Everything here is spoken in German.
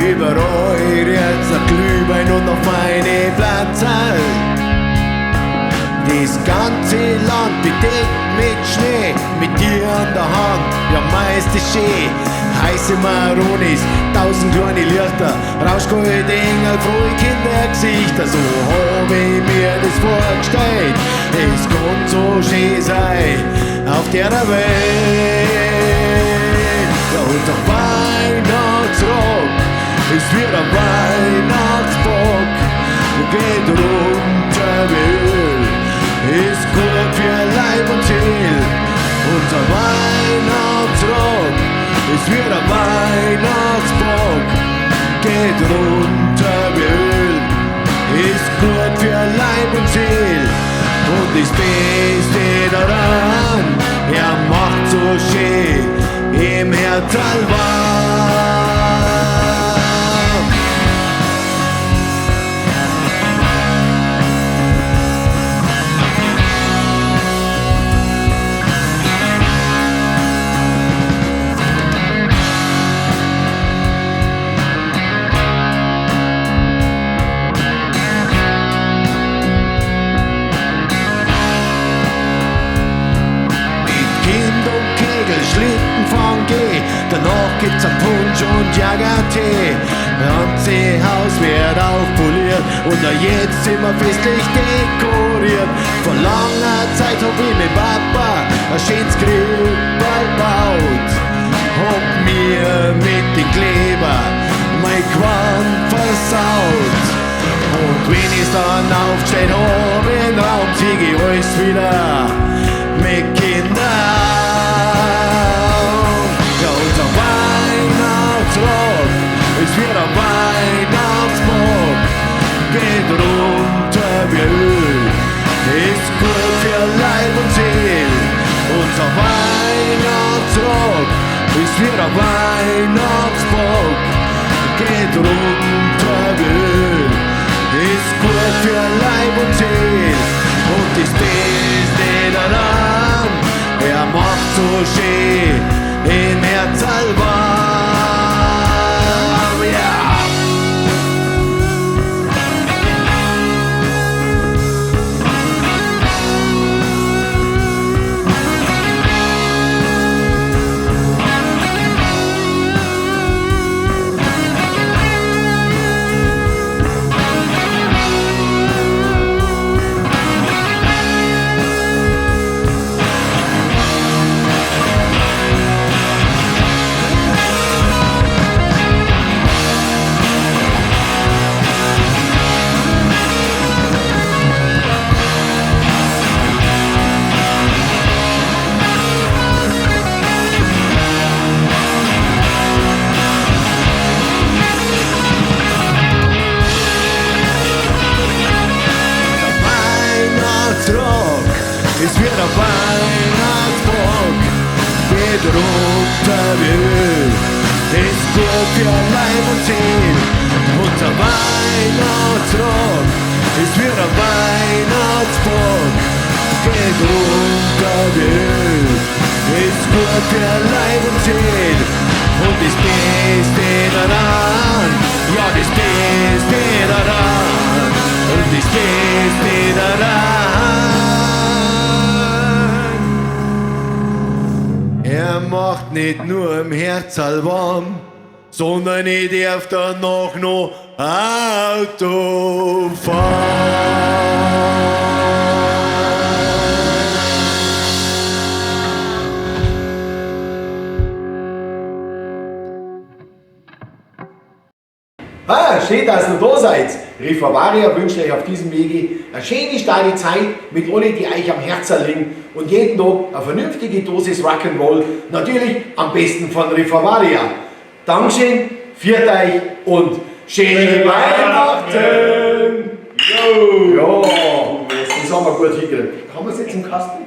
Überall jetzt ein Glühwein und auf meine Plätze. Das ganze Land bedeckt mit Schnee, mit dir an der Hand, ja meist ist schön. Heiße Maronis, 1000 kleine Lichter, rauschgoldene Engel, frohe Kindergesichter. So hab ich mir das vorgestellt, es kann so schön sein auf der Welt. Ja, unser Weihnachtsrock ist wie ein Weihnachtsbock, geht runter wie Öl, ist gut für Leib und Seele. Unser Weihnachtsrock ist wie ein Weihnachtsbock, geht runter wie Öl, ist gut für Leib und Seele. Und das Beste daran, er macht so schön im Herz warm. Schlittenfahren geh, danach gibt's ein Punsch und Jagertee. Ganze Haus wird aufpoliert und auch jetzt sind wir festlich dekoriert. Vor langer Zeit hab ich mit Papa ein schönes Kribbel gebaut. Hab mir mit den Kleber mein Quant versaut. Und wenn ich's dann aufgestellt hab in den Raum, zieh ich alles wieder mit Kindern. Ist wie ein Weihnachtsbock, geht runter wie Öl, ist gut für Leib und Seele. Unser Weihnachtsrock ist wie ein Weihnachtsbock, geht runter wie Öl, ist gut für Leib und Seele. Und das Beste daran, er macht so schön im Herz warm. Es wird ein Weihnachtsbock, geht runter wie Öl, ist gut für Leib und Seele. Unser Weihnachtsrock ist wie ein Weihnachtsbock, geht runter wie Öl, ist gut für Leib und Seele. Und das Beste daran, ja das Beste daran, und das Beste daran, er macht nicht nur im Herz warm, sondern ich darf danach noch Auto fahren. Schön, dass ihr da seid. Rifavaria wünscht euch auf diesem Wege eine schöne, steile Zeit mit allen, die euch am Herzen liegen und jeden Tag eine vernünftige Dosis Rock'n'Roll, natürlich am besten von Rifavaria. Dankeschön, viert euch und schöne Weihnachten! Jo! Ja, das haben wir gut hingekriegt. Kann man es jetzt im Kasten?